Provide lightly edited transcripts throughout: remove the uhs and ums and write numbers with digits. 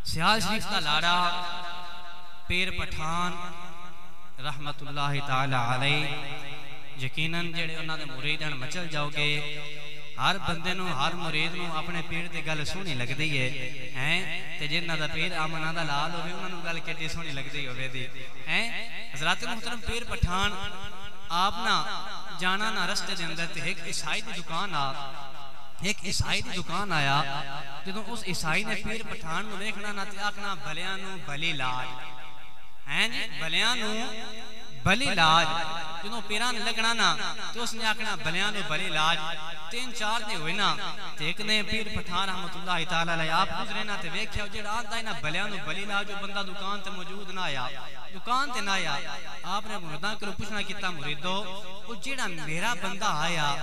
سیال شریف کا لاڑا پیر پٹھان رحمت اللہ تعالی علیہ یقیناً جڑے انہاں دے مرید ہیں مچل جاؤ گے ہر بندے نو ہر مرید نو اپنے پیر دی گل سونی لگدی ہے ہیں تے جنہاں دا پیر آمنہ دا لال ہوے انہاں نو گل کیڑی سونی لگدی ہوے دی ہیں حضرات محترم پیر پٹھان آپ نا جانا نا رستے دے اندر تے ایک عیسائی دی دکان ایک عیسائی دی دکان آیا جدوں اس عیسائی نے پیر پٹھان نو ویکھنا نا تے آکھنا بھلیاں نو بھلی لاج ہیں جی بھلیاں نو بھلی لاج جدوں پیراں لگنا نا تے اس نے آکھنا بھلیاں نو بھلی لاج تین چار دے ہوئے نا تے ایک نے پیر پٹھان رحمت اللہ تعالی علیہ آپ گزرے نا تے ویکھیا جڑا آندا ہے نا بھلیاں نو بھلی لاج جو بندہ دکان تے موجود نہ آیا دکان تے نہ آیا آپ نے مرداں کلو پوچھنا کیتا مریدو او جیڑا میرا بندہ آیا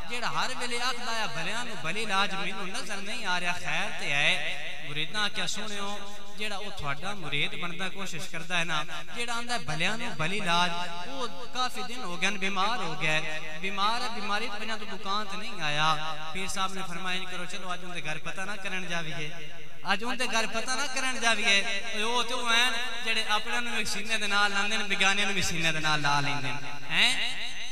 جیڑا ہر ویلے آکھدا ہے بھلیاں نو بھلی لاج مینوں نظر نہیں آ رہا خیر تے ہے مریداں کیا سنیو جیڑا او تھوڑا مرید بندا کوشش کردا ہے نا جیڑا آندا ہے بھلیاں نو بھلی لاج او کافی دن ہو گئے بیمار ہو گیا بیمار ہے بیماری تے بنا تو دکان تے نہیں آیا پیر صاحب نے فرمایا کرو چلو اج ان دے گھر پتہ نہ کرن جاویے اج ان دے گھر پتہ نہ کرن جاویے او تے او ہیں جڑے اپنے نو سینے دے نال لاندے نے بیگانے نو بھی سینے دے نال لا لیندے ہیں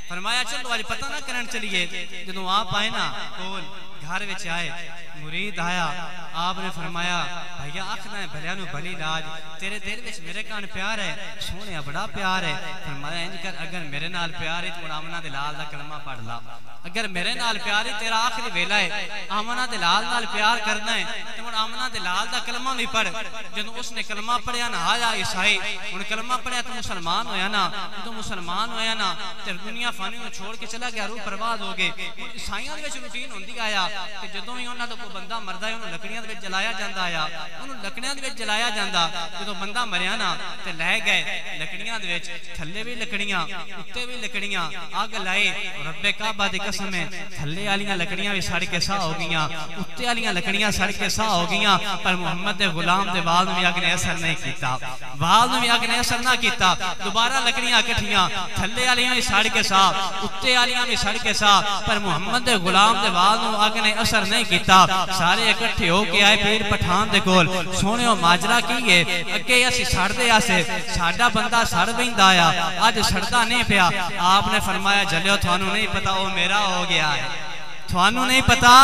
فرمایا چلو اج پتہ نہ کرن چلیے جدوں آپ آئے نا کول گھر وچ آئے مرید آیا آپ نے فرمایا بھائیا آکھنا ہے بھلیاں نو بھلی لاج تیرے دل وچ میرے کان پیار ہے سونے بڑا پیار ہے فرمایا انج کر اگر میرے نال پیار ہے تو آمنہ دے لال دا کلمہ پڑھ لا اگر میرے نال پیار ہے تیرا آخری ویلا ہے آمنہ دے لال نال پیار کرنا ہے تو آمنہ دے لال دا کلمہ بھی پڑھ جدوں اس نے کلمہ پڑھیا نا آیا عیسائی ان کلمہ پڑھیا تو مسلمان ہویا نا تو مسلمان ہویا نا تے دنیا فانی نو چھوڑ کے چلا گیا روح پرواز ہو گئے عیسائیاں دے وچ روٹین ہوندی آیا کہ جدوں ہی انہاں دا کوئی بندہ مردا ہے انہوں لکڑیاں دے وچ جلایا جاندا آیا انہوں لکڑیاں دے وچ جلایا جاندا جدوں بندہ مریا نا تے لے گئے لکڑیاں دے وچ تھلے بھی لکڑیاں اوتے بھی لکڑیاں اگ لائے رب کعبہ دی قسم ہے تھلے والیاں لکڑیاں بھی سڑ کے سا ہو گئیاں اوتے والیاں لکڑیاں سڑ کے سا ہو گئیاں پر محمد دے غلام دے وال نوں اگ نے اثر نہیں کیتا وال نوں اگ نے اثر نہ کیتا دوبارہ لکڑیاں اکٹھیاں تھلے والیاں بھی سڑ کے سا اوتے والیاں بھی سڑ کے سا پر محمد دے غلام دے وال نوں اگ نے اثر نہیں کیتا سارے اکٹھے ہو کے آئے پیر پٹھان دے کول سونےو ماجرا کی ہے اگے اسی سڑ دے آسے ساڈا بندہ سڑ ویندا آیا اج سڑدا نہیں پیا آپ نے فرمایا جلیو تھانوں نہیں پتا وہ میرا ہو گیا ہے تھانوں نہیں پتا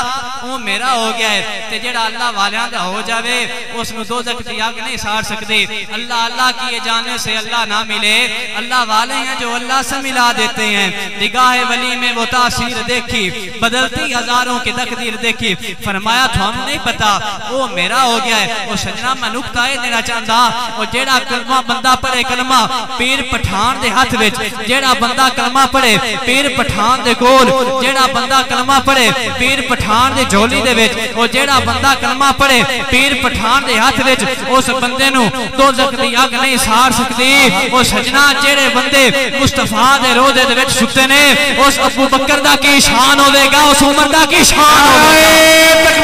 وہ میرا ہو گیا ہے تے جڑا اللہ والیاں دا ہو جاوے اس نو دوزخ دی آگ نہیں ساڑ سکتی اللہ اللہ کی جانے سے اللہ نہ ملے اللہ والے ہیں جو اللہ سے ملا دیتے ہیں نگاہ ولی میں وہ تاثیر دیکھی بدلتی ہزاروں کی تقدیر دیکھی فرمایا تھانوں نہیں پتا وہ میرا ہو گیا ہے وہ سجنا میں نکتہ دینا چاہتا وہ جڑا کلمہ بندہ پڑھے کلمہ پیر پٹھان دے ہاتھ وچ جڑا بندہ کلمہ پڑھے پیر پٹھان دے کول جڑا بندہ کلمہ پڑھے پیر پٹھان دے جھولی دے وچ او جیڑا بندہ کلمہ پڑھے پیر پٹھان دے ہاتھ وچ اس بندے نو دوزخ دی اگ نہیں ساڑ سکتی او سجنا جیڑے بندے مصطفیٰ دے روضے دے وچ ستے نے اس ابو بکر دا کی شان ہوے گا اس عمر دا کی شان ہوے گا